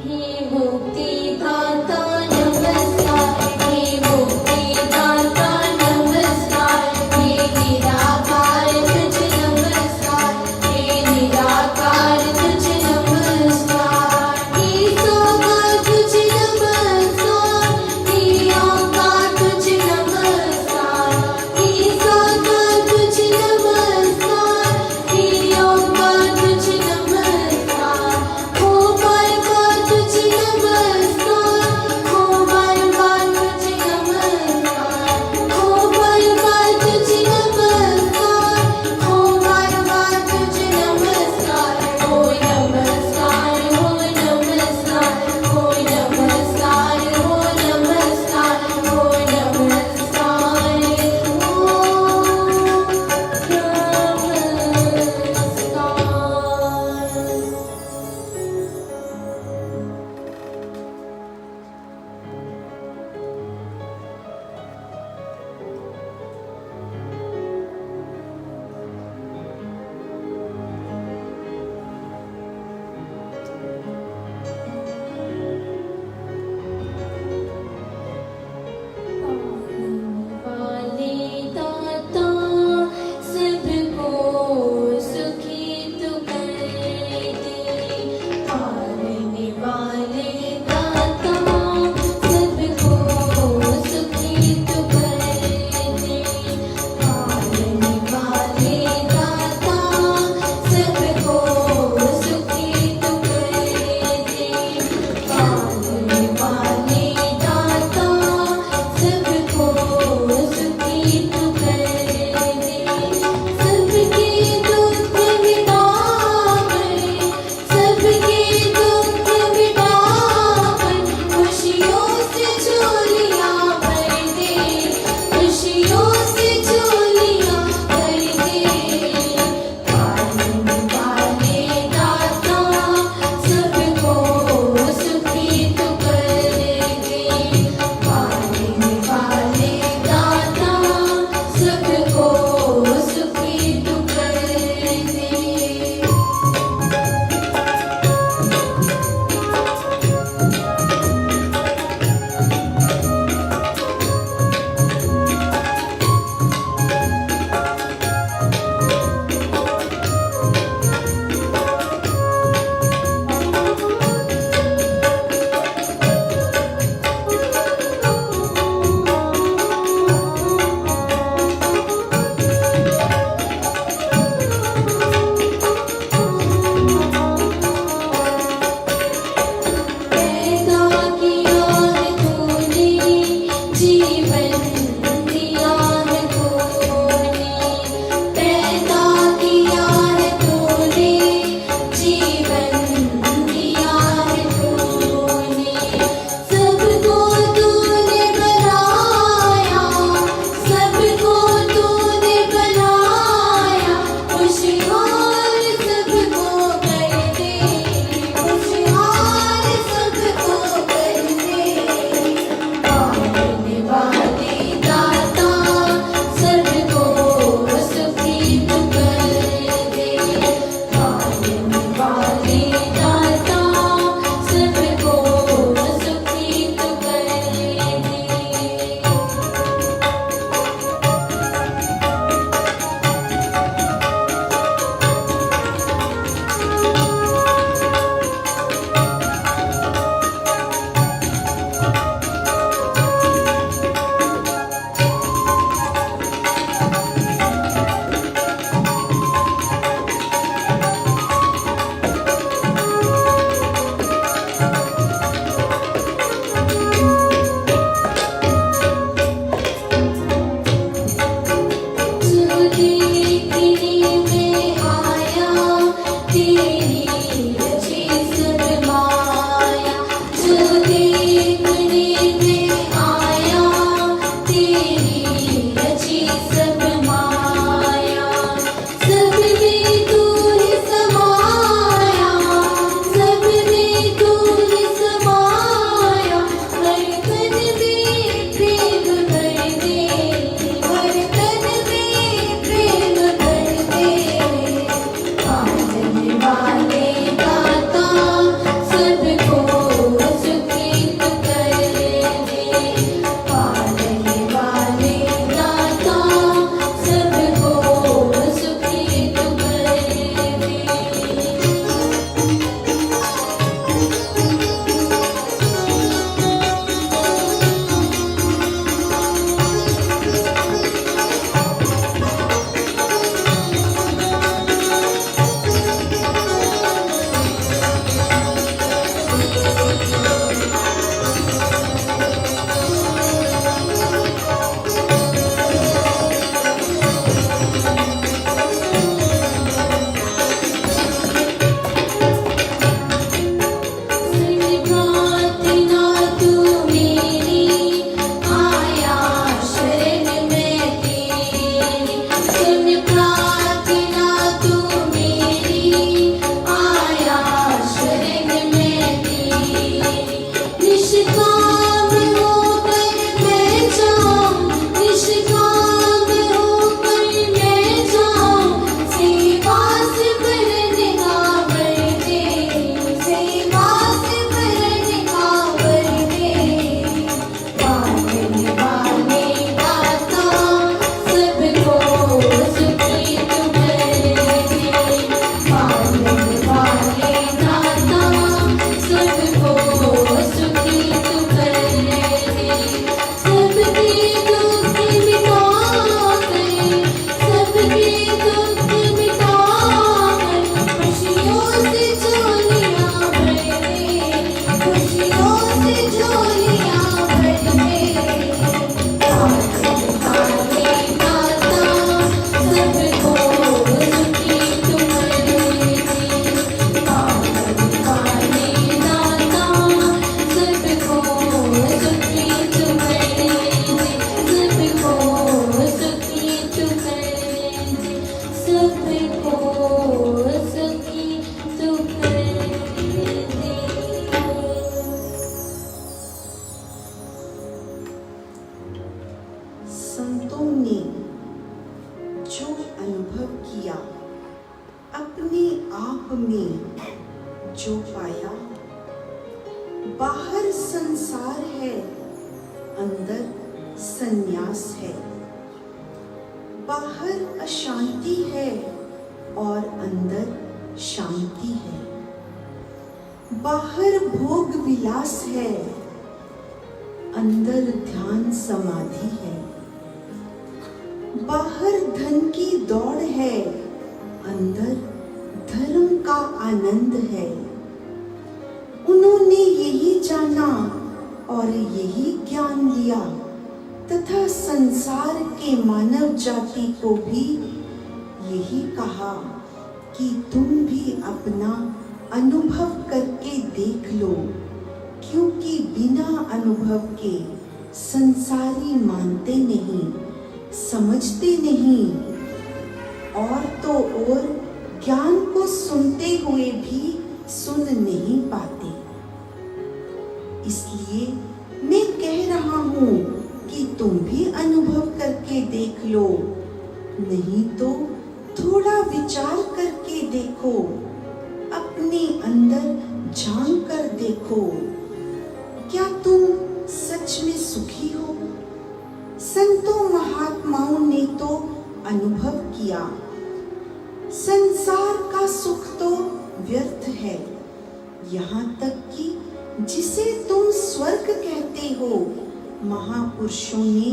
नमस्कार बाहर संसार है, अंदर संन्यास है। बाहर अशांति है और अंदर शांति है। बाहर भोग विलास है, अंदर ध्यान समाधि है। बाहर धन की दौड़ है, अंदर धर्म का आनंद है। उन्होंने यही जाना और यही ज्ञान लिया तथा संसार के मानव जाति को भी यही कहा कि तुम भी अपना अनुभव करके देख लो, क्योंकि बिना अनुभव के संसारी मानते नहीं, समझते नहीं और तो और ज्ञान को सुनते हुए भी सुन नहीं पाते। इसलिए मैं कह रहा हूं कि तुम भी अनुभव करके देख लो, नहीं तो थोड़ा विचार करके देखो, अपने अंदर झांक कर देखो। क्या तुम सच में सुखी हो? संतों महात्माओं ने तो अनुभव किया, संसार का सुख तो व्यर्थ है। यहाँ तक कि जिसे तुम स्वर्ग कहते हो, महापुरुषों ने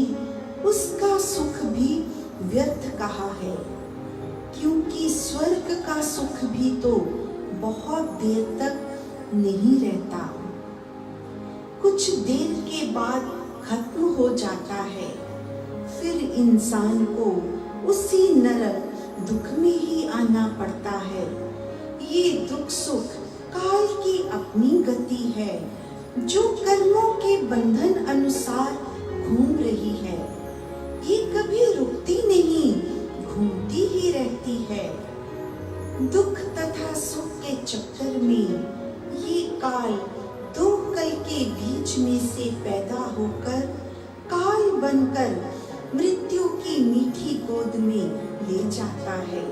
उसका सुख भी व्यर्थ कहा है, क्योंकि स्वर्ग का सुख भी तो बहुत देर तक नहीं रहता, कुछ देर के बाद खत्म हो जाता है। फिर इंसान को उसी नरक दुख में ही आना पड़ता है। ये दुख सुख काल की अपनी गति है, जो कर्मों के बंधन अनुसार घूम रही है। ये कभी रुकती नहीं, घूमती ही रहती है। दुख तथा सुख के चक्कर में ये काल दो कल के बीच में से पैदा होकर काल बनकर मृत्यु की मीठी गोद में ले जाता है।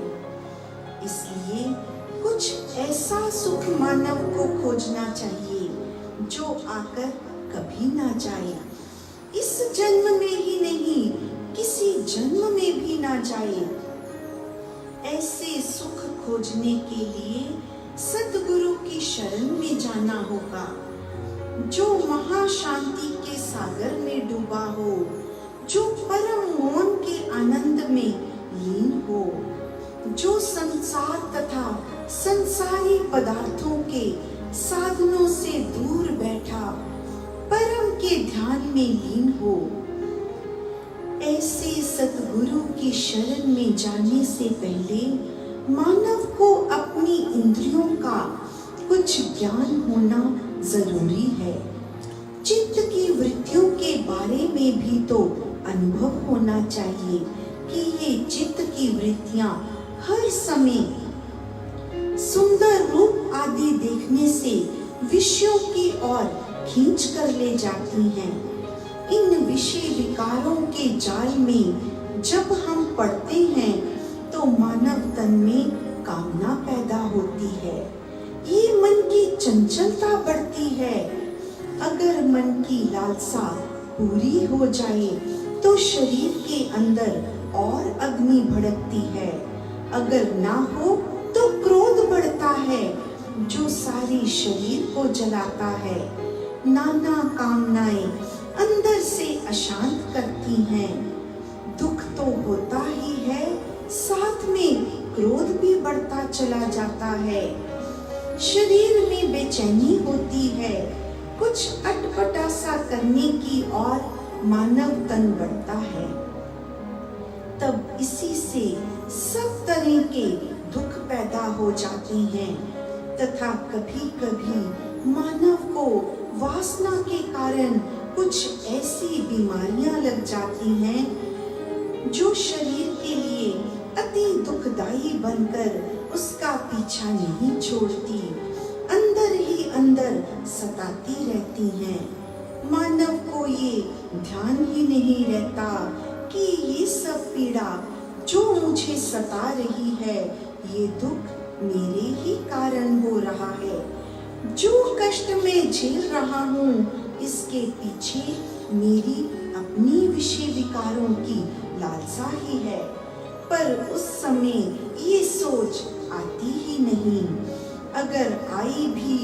इसलिए कुछ ऐसा सुख मानव को खोजना चाहिए जो आकर कभी ना जाए, इस जन्म में ही नहीं, किसी जन्म में भी ना जाए। ऐसे सुख खोजने के लिए सद्गुरु की शरण में जाना होगा, जो महाशांति के सागर में डूबा हो, जो परम मौन के आनंद में लीन हो, जो संसार तथा संसारी पदार्थों के साधनों से दूर बैठा परम के ध्यान में लीन हो। ऐसे सतगुरु की शरण में जाने से पहले मानव को अपनी इंद्रियों का कुछ ज्ञान होना जरूरी है। चित्त की वृत्तियों के बारे में भी तो अनुभव होना चाहिए कि ये चित्त की वृत्तियां हर समय सुंदर रूप आदि देखने से विषयों की ओर खींच कर ले जाती हैं। इन विषय विकारों के जाल में जब हम पड़ते हैं तो मानव तन में कामना पैदा होती है, ये मन की चंचलता बढ़ती है। अगर मन की लालसा पूरी हो जाए तो शरीर के अंदर और अग्नि भड़कती है, अगर ना हो तो क्रोध बढ़ता है, जो सारी शरीर को जलाता है। नाना कामनाएं अंदर से अशांत करती हैं। दुख तो होता ही है, साथ में क्रोध भी बढ़ता चला जाता है। शरीर में बेचैनी होती है, कुछ अटपटा सा करने की और मानव तन बढ़ता है। तब इसी से सब तरह के दुख पैदा हो जाते हैं तथा कभी कभी मानव को वासना के कारण कुछ ऐसी बीमारियां लग जाती हैं जो शरीर के लिए अति दुखदाई बनकर उसका पीछा नहीं छोड़ती, अंदर ही अंदर सताती रहती हैं। मानव को ये ध्यान ही नहीं रहता कि ये सब पीड़ा जो मुझे सता रही है, ये दुख मेरे ही कारण हो रहा है। जो कष्ट मैं झेल रहा हूँ इसके पीछे मेरी अपनी विषय विकारों की लालसा ही है, पर उस समय ये सोच आती ही नहीं। अगर आई भी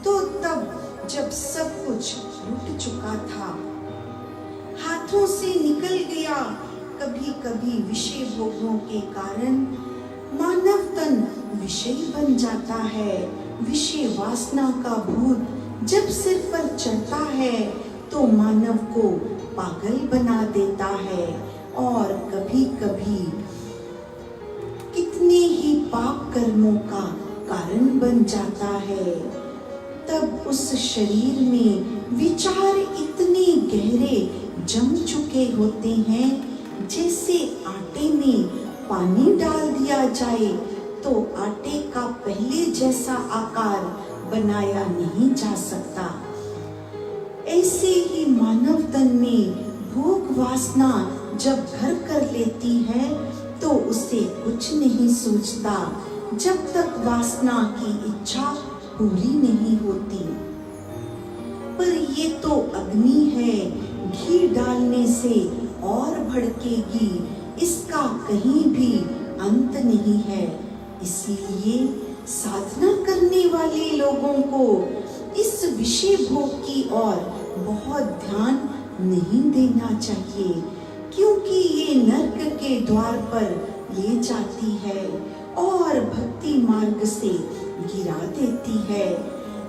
तो तब जब सब कुछ लुट चुका था, हाथों से निकल गया। कभी कभी विषय भोगों के कारण मानव तन विषय बन जाता है। विषय वासना का भूत जब सिर पर चढ़ता है तो मानव को पागल बना देता है और कभी कभी कितने ही पाप कर्मों का कारण बन जाता है। तब उस शरीर में विचार इतने गहरे जम चुके होते हैं, जैसे आटे में पानी डाल दिया जाए तो आटे का पहले जैसा आकार बनाया नहीं जा सकता। ऐसे ही मानव तन में भोग वासना जब घर कर लेती है तो उसे कुछ नहीं सूझता जब तक वासना की इच्छा पूरी नहीं होती। पर ये तो अग्नि है, घी डालने से और भड़केगी, इसका कहीं भी अंत नहीं है। इसलिए साधना करने वाले लोगों को इस विषय भोग की ओर बहुत ध्यान नहीं देना चाहिए, क्योंकि ये नरक के द्वार पर ले जाती है और भक्ति मार्ग से गिरा देती है।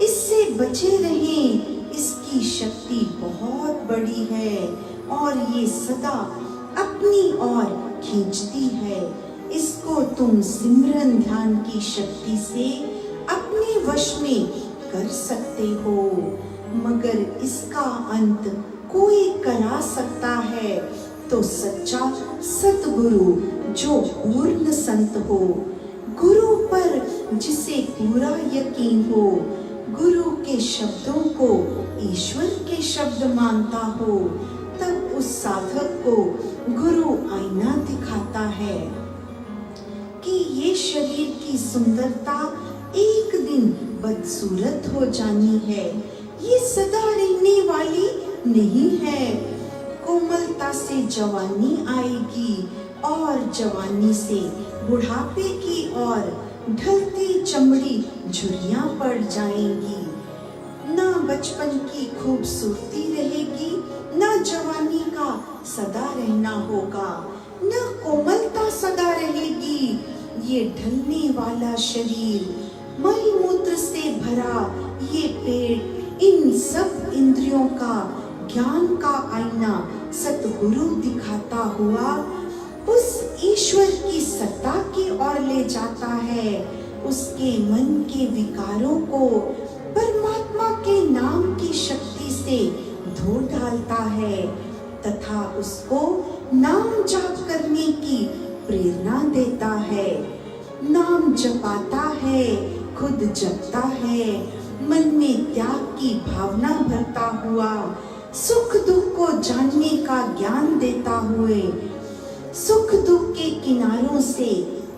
इससे बचे रहें, इसकी शक्ति बहुत बड़ी है और ये सदा अपनी ओर खींचती है। इसको तुम सिमरन ध्यान की शक्ति से अपने वश में कर सकते हो, मगर इसका अंत कोई करा सकता है तो सच्चा सतगुरु जो पूर्ण संत हो। गुरु पर जिसे पूरा यकीन हो, गुरु के शब्दों को ईश्वर के शब्द मानता हो, तब उस साधक को गुरु आईना दिखाता है कि ये शरीर की सुंदरता एक दिन बदसूरत हो जानी है, ये सदा रहने वाली नहीं है। कोमलता से जवानी आएगी और जवानी से बुढ़ापे की ओर ढलती चमड़ी झुर्रियां पड़ जाएंगी। ना बचपन की खूबसूरती रहेगी, ना जवानी का सदा रहना होगा, ना कोमलता सदा रहेगी। ये ढलने वाला शरीर, मल मूत्र से भरा ये पेट, इन सब इंद्रियों का ज्ञान का आईना सतगुरु दिखाता हुआ उस ईश्वर की सत्ता की ओर ले जाता है। उसके मन के विकारों को परमात्मा के नाम की शक्ति से धो डालता है तथा उसको नाम जाप करने की प्रेरणा देता है। नाम जपाता है, खुद जपता है, मन में त्याग की भावना भरता हुआ, सुख दुख को जानने का ज्ञान देता हुए सुख दुख के किनारों से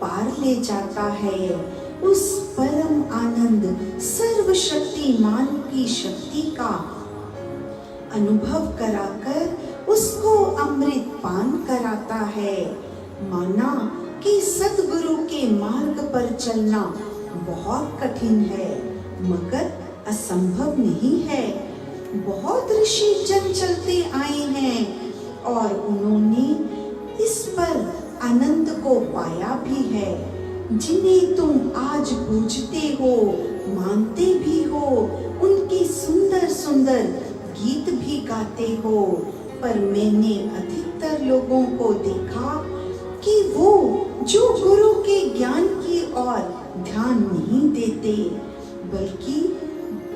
पार ले जाता है। उस परम आनंद सर्वशक्तिमान की शक्ति का अनुभव कराकर उसको अमृत पान कराता है। माना कि सतगुरु के मार्ग पर चलना बहुत कठिन है, मगर असंभव नहीं है। बहुत ऋषि जन चलते आए हैं और उन्होंने इस पर आनंद को पाया भी है। जिन्हें तुम आज पूजते हो, मानते भी हो, उनके सुंदर सुंदर गीत भी गाते हो, पर मैंने अधिकतर लोगों को देखा कि वो जो गुरु के ज्ञान की ओर ध्यान नहीं देते, बल्कि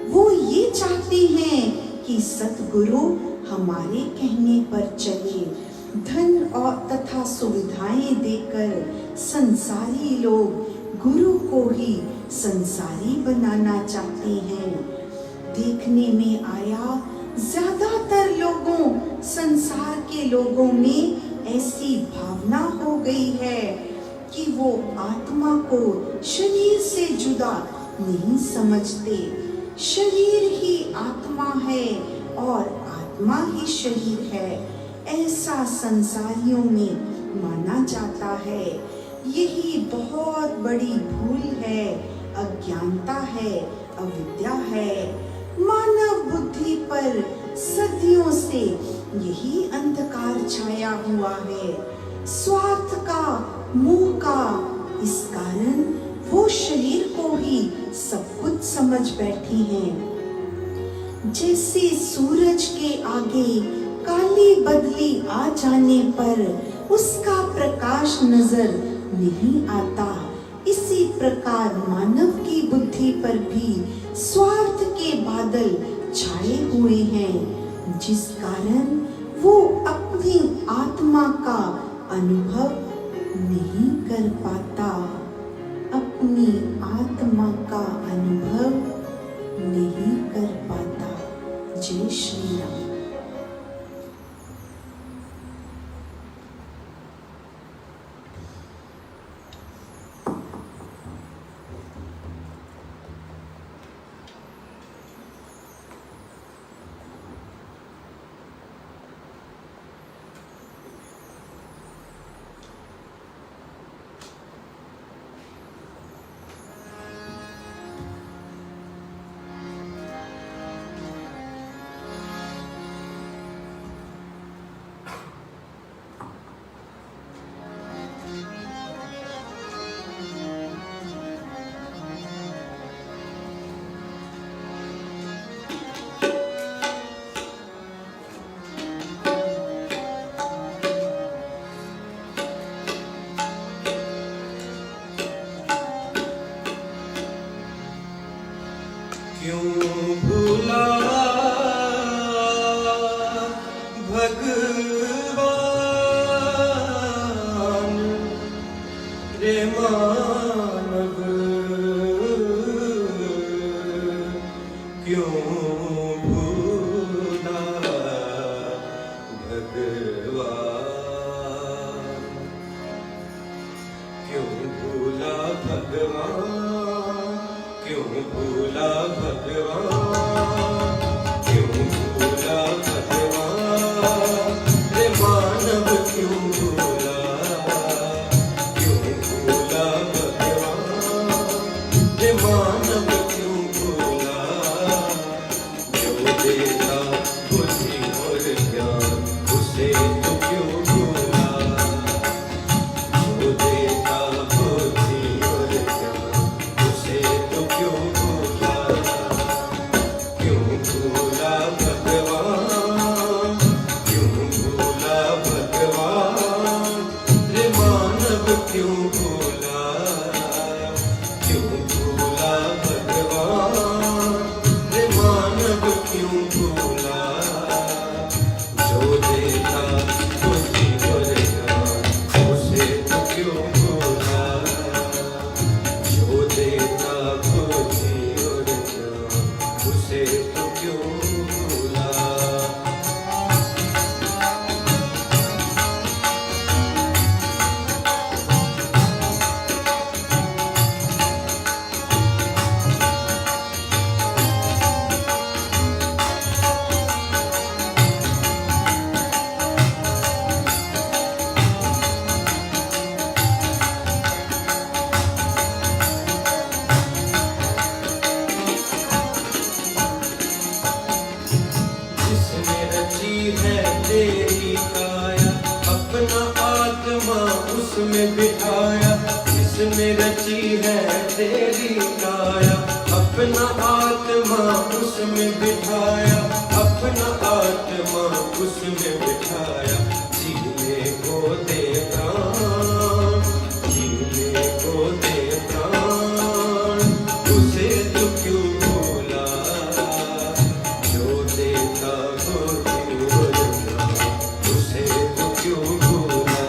वो ये चाहते हैं कि सतगुरु हमारे कहने पर चले। धन और तथा सुविधाएं देकर संसारी लोग गुरु को ही संसारी बनाना चाहते हैं। देखने में आया ज्यादातर लोगों, संसार के लोगों में ऐसी भावना हो गई है कि वो आत्मा को शरीर से जुदा नहीं समझते। शरीर ही आत्मा है और आत्मा ही शरीर है, ऐसा संसारियों में माना जाता है। यही बहुत बड़ी भूल है, अज्ञानता है, अविद्या है। मानव बुद्धि पर सदियों से यही अंधकार छाया हुआ है, स्वार्थ का, मोह का। इस कारण वो शरीर को ही सब कुछ समझ बैठी हैं। जैसे सूरज के आगे काली बदली आ जाने पर उसका प्रकाश नजर नहीं आता, इसी प्रकार मानव की बुद्धि पर भी स्वार्थ के बादल छाए हुए हैं, जिस कारण वो अपनी आत्मा का अनुभव नहीं कर पाता, अपनी आत्मा का अनुभव नहीं कर पाता। जय श्री राम। क्यों भूला भगवान रे मानव, क्यों भूला भगवान, क्यों भूला भगवान, क्यों भूला भगवान, क्यों भूला भगवान रे मानव, क्यों भूला, क्यों भूला भगवान रे मानव, क्यों भूला। जो देता बुद्धि और ज्ञान उसे तो क्यों भूला, जो देता बुद्धि और ज्ञान उसे तो क्यों भूला, क्यों भूला भगवान, क्यों भूला भगवान रे मानव, क्यों भूला, क्यों भूला भगवान रे मानव, क्यों भूला। जो देता बुद्धि और ज्ञान उसे तो क्यों भूला, जो देता बुद्धि और ज्ञान उसे तो क्यों भूला। जिसने रची है तेरी काया, अपना आत्मा उसमें बिठाया। जिसने रची है तेरी काया, अपना आत्मा उसमें बिठाया, अपना आत्मा उसमें बिठाया। जीने को दे प्राण, जीने को दे प्राण उसे तो क्यों भूला, जो देता बुद्धि और ज्ञान उसे तो क्यों भूला,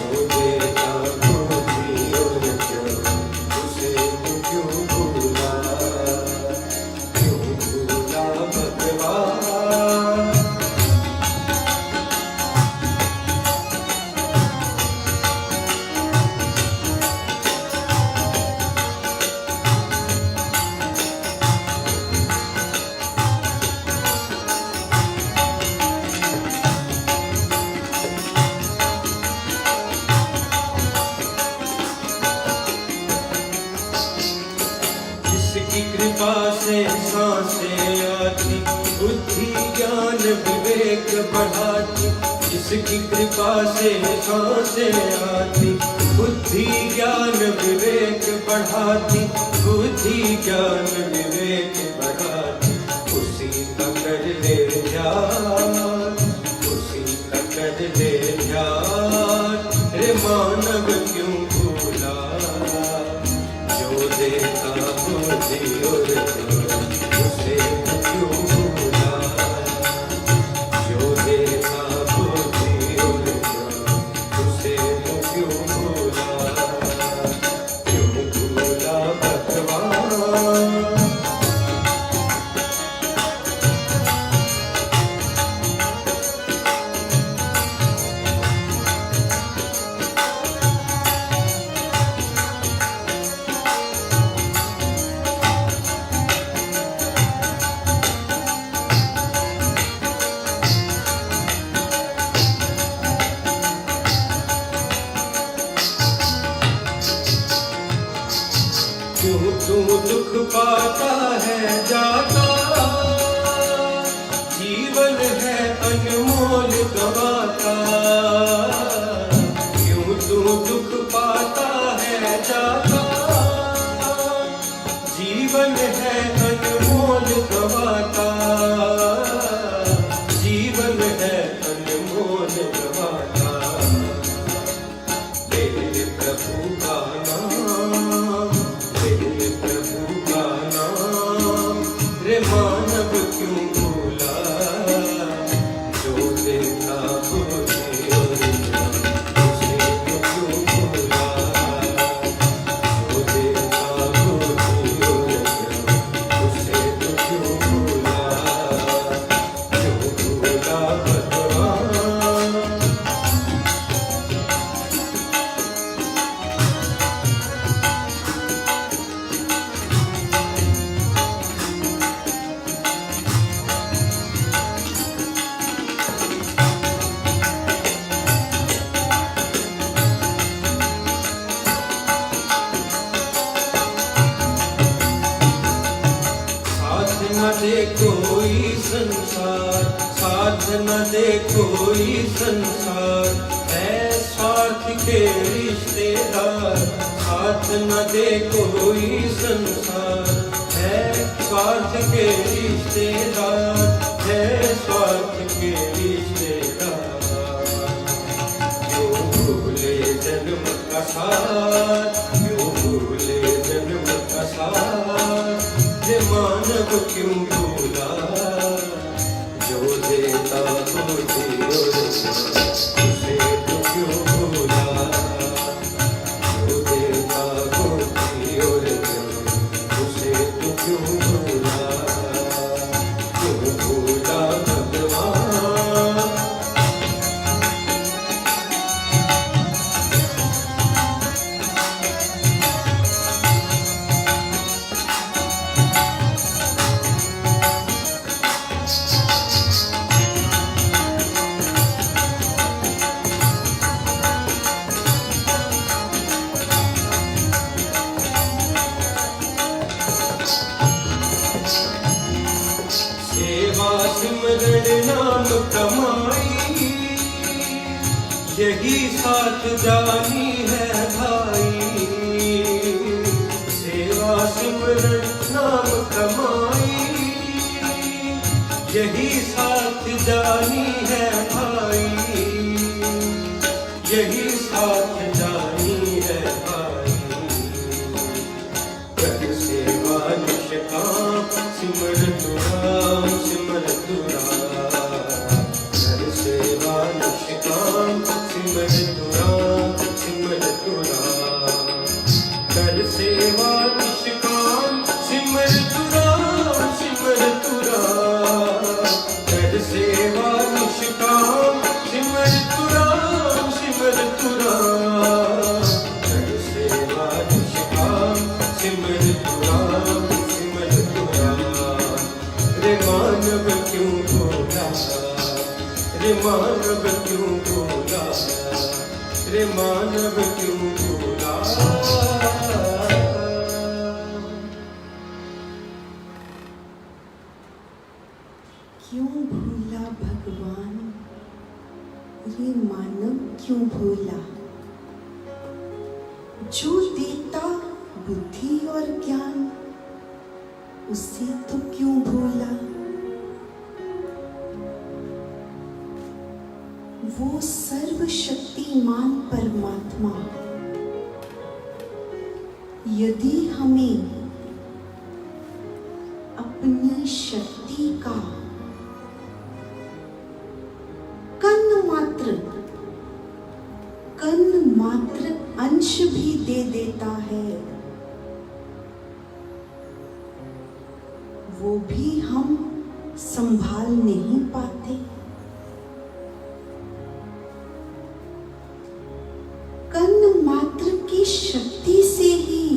जो देता बुद्धि और ज्ञान उसे तो क्यों भूला, क्यों बढ़ाती, जिसकी कृपा से सांसें आती, बुद्धि ज्ञान विवेक बढ़ाती, बुद्धि ज्ञान विवेक बढ़ाती, उसी का कर ले ध्यान, उसी का कर ले ध्यान। रे मानव क्यों भूला, जो देता बुद्धि और ज्ञान, उसे क्यों भूला, जो देता बुद्धि और ज्ञान, उसे क्यों भूला, क्यों भूला भगवान। क्यों तू दुख पाता है जाता, जीवन है अनमोल गवाता। क्यों तू दुख पाता है जाता, जीवन है अनमोल गवाता, जीवन है अनमोल गवाता। ले प्रभु का नाम, ले प्रभु का नाम। रे मानव क्यों भूला, जो देता बुद्धि और ज्ञान, उसे क्यों भूला, जो देता बुद्धि और ज्ञान, उसे क्यों भूला, क्यों भूला भगवान। साथ न दे कोई संसार, साथ न दे कोई संसार, है स्वार्थ के रिश्तेदार। साथ न दे कोई संसार, है स्वार्थ के रिश्तेदार, है स्वार्थ के रिश्तेदार। क्यों भूले जन्म का साथ, क्यों भूले जन्म का साथ। रे मानव क्यों भूला, जो देता बुद्धि और ज्ञान, उसे क्यों भूला, जो देता बुद्धि और ज्ञान, उसे क्यों भूला, क्यों भूला भगवान। सेवा सिमरन नाम कमाई, यही साथ जानी है भाई। सेवा सिमरन नाम कमाई, यही साथ जानी है भाई, यही साथ जानी है भाई। कर सेवा निष्काम, सिमर तू राम, सिमर तू राम। कर सेवा निष्काम, सिमर तू राम, सिमर तू राम। कर सेवा निष्काम, सिमर तू राम, सिमर तू राम। कर सेवा निष्काम, सिमर तू राम, सिमर तू राम। कर सेवा निष्काम, सिमर तू राम, सिमर तू राम। रे मानव क्यों भूला, रे मानव क्यों भूला, रे मानव क्यों भूला। क्यों भूला भगवान, रे मानव क्यों भूला, जो देता बुद्धि और ज्ञान, उसे तो क्यों भूला। वो सर्वशक्तिमान परमात्मा यदि हमें अपनी शक्ति का कण मात्र अंश भी दे देता है, वो भी हम संभाल नहीं पाते। कण मात्र की शक्ति से ही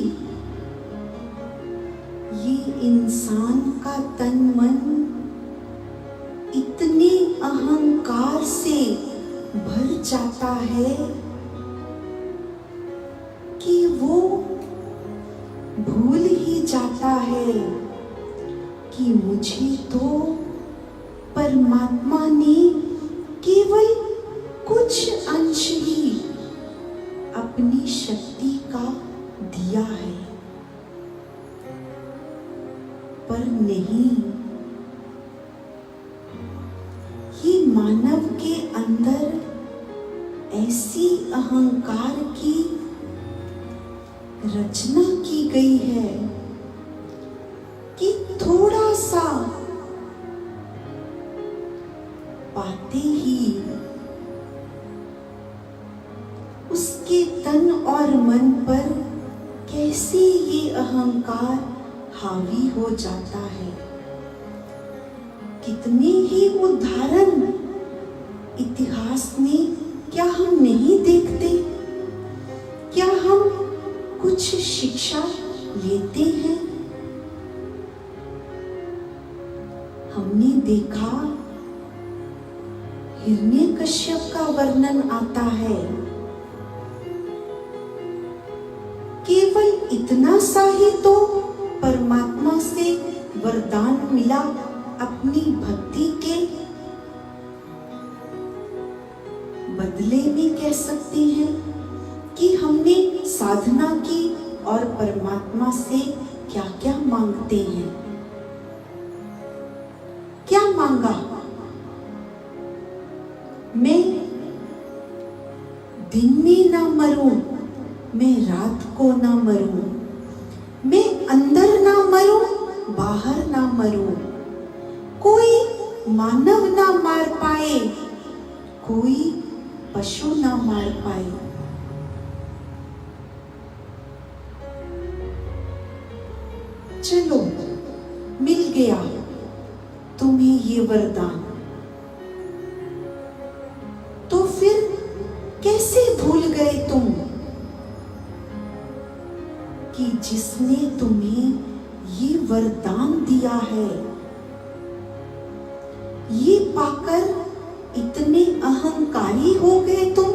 ये इंसान का तन मन इतने अहंकार से भर जाता है कि वो भूल ही जाता है कि मुझे तो परमात्मा ने केवल कुछ अंश ही अपनी शक्ति का दिया है। पर नहीं, ये मानव के अंदर ऐसी अहंकार की रचना की गई है कि थोड़ा सा पाते ही उसके तन और मन पर कैसे ये अहंकार हावी हो जाता है। कितने ही उदाहरण इतिहास में क्या हम नहीं देखते? क्या हम कुछ शिक्षा लेते हैं? हमने देखा हिरण्यकश्यप का वर्णन आता है, केवल इतना सा ही तो परमात्मा से वरदान मिला अपनी भक्ति के बदले में। कह सकते हैं कि हमने साधना की और परमात्मा से क्या क्या मांगते हैं। क्या मांगा? मैं दिन में ना मरूं, मैं रात को ना मरूं, मैं अंदर ना मरूं, बाहर ना मरूं, कोई मानव ना मार पाए, कोई पशु ना मार पाए। चलो, मिल गया तुम्हें ये वरदान, तो फिर कैसे भूल गए तुम कि जिसने तुम्हें ये वरदान दिया है? ये पाकर इतने अहंकारी हो गए तुम?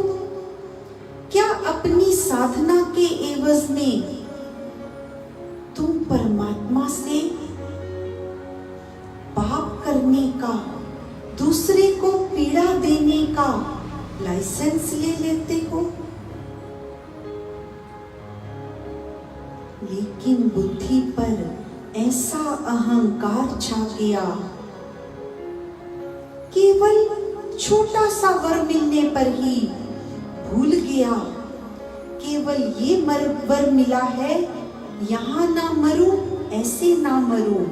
क्या अपनी साधना के एवज में तुम परमात्मा से पाप करने का, दूसरे को पीड़ा देने का लाइसेंस ले लेते हो? लेकिन बुद्धि पर ऐसा अहंकार छा गया, केवल छोटा सा वर मिलने पर ही भूल गया, केवल ये वर मिला है, यहाँ ना मरूं, ऐसे ना मरूं।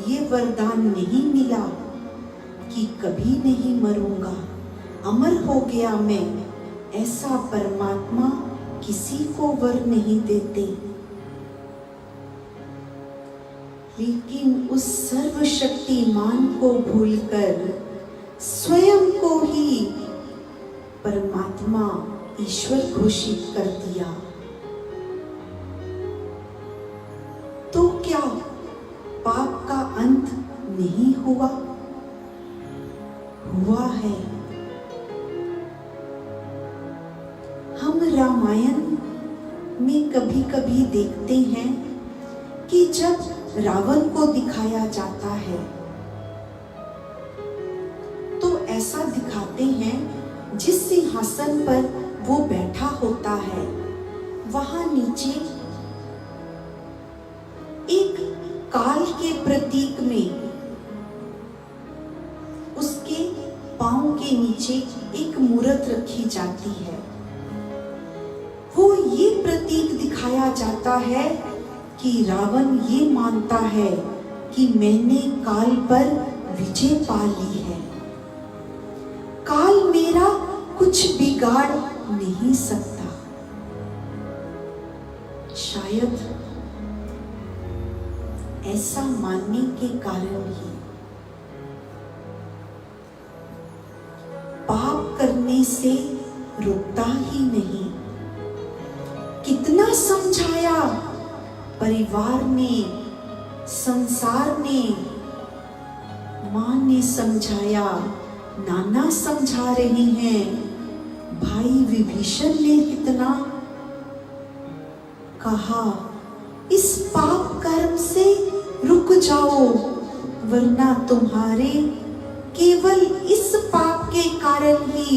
ये वरदान नहीं मिला कि कभी नहीं मरूंगा, अमर हो गया मैं। ऐसा परमात्मा किसी को वर नहीं देते। लेकिन उस सर्वशक्तिमान को भूलकर स्वयं को ही परमात्मा ईश्वर घोषित कर दिया। तो क्या पाप का अंत नहीं हुआ? हुआ है। हम रामायण में कभी कभी देखते हैं कि जब रावण को दिखाया जाता है तो ऐसा दिखाते हैं जिस सिंहासन पर वो बैठा होता है, वहां नीचे एक काल के प्रतीक में उसके पांव के नीचे एक मूर्त रखी जाती है। वो ये प्रतीक दिखाया जाता है कि रावण ये मानता है कि मैंने काल पर विजय पा ली है, काल मेरा कुछ बिगाड़ नहीं सकता। शायद ऐसा मानने के कारण ही पाप करने से रुकता ही नहीं। कितना समझाया परिवार ने, संसार ने, मां ने समझाया, नाना समझा रहे हैं, भाई विभीषण ने कितना कहा इस पाप कर्म से रुक जाओ, वरना तुम्हारे केवल इस पाप के कारण ही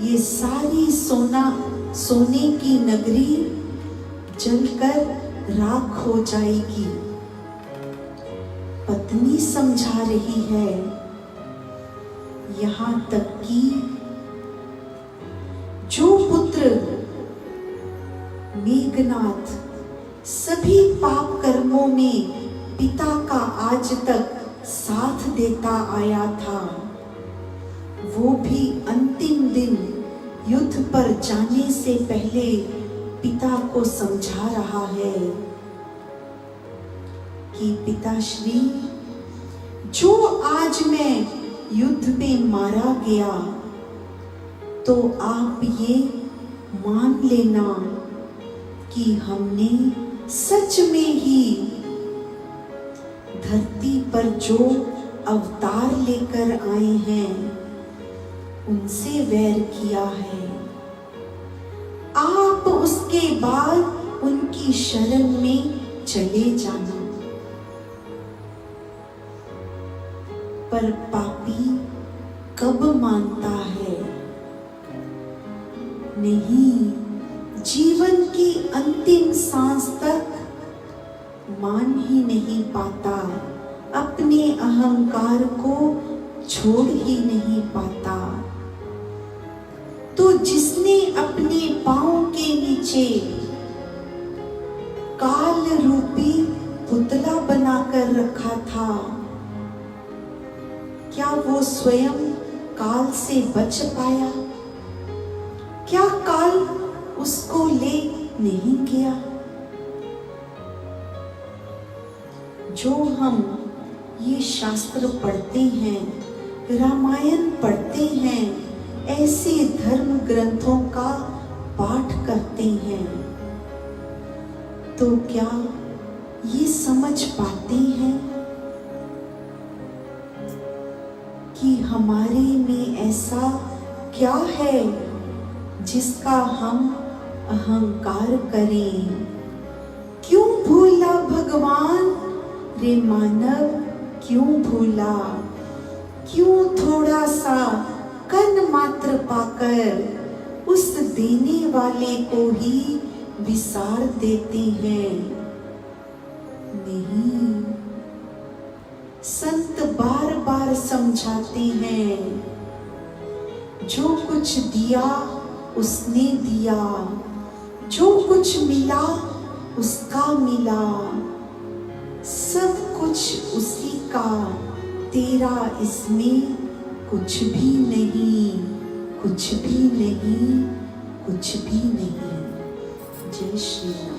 ये सारी सोने की नगरी जलकर राख हो जाएगी। पत्नी समझा रही है, यहाँ तक कि जो पुत्र मेघनाथ सभी पाप कर्मों में पिता का आज तक साथ देता आया था, वो भी अंतिम दिन युद्ध पर जाने से पहले पिता को समझा रहा है कि पिताश्री, जो आज मैं युद्ध में मारा गया, तो आप ये मान लेना कि हमने सच में ही धरती पर जो अवतार लेकर आए हैं उनसे वैर किया है। आप उसके बाद उनकी शरण में चले जाना। पर पापी कब मानता है? नहीं, जीवन की अंतिम सांस तक मान ही नहीं पाता, अपने अहंकार को छोड़ ही नहीं पाता। तो जिसने अपने पांव के नीचे काल रूपी पुतला बनाकर रखा था, क्या वो स्वयं काल से बच पाया? क्या काल उसको ले नहीं गया? जो हम ये शास्त्र पढ़ते हैं, रामायण पढ़ते हैं, ऐसे धर्म ग्रंथों का पाठ करते हैं, तो क्या ये समझ पाते हैं कि हमारे में ऐसा क्या है जिसका हम अहंकार करें? क्यों भूला भगवान रे मानव, क्यों भूला? क्यों थोड़ा सा कण मात्र पाकर उस देने वाले को ही विसार देते हैं? नहीं, संत बार बार समझाते हैं, जो कुछ दिया उसने दिया, जो कुछ मिला उसका मिला, सब कुछ उसी का, तेरा इसमें कुछ भी नहीं, कुछ भी नहीं, कुछ भी नहीं। जय श्री राम।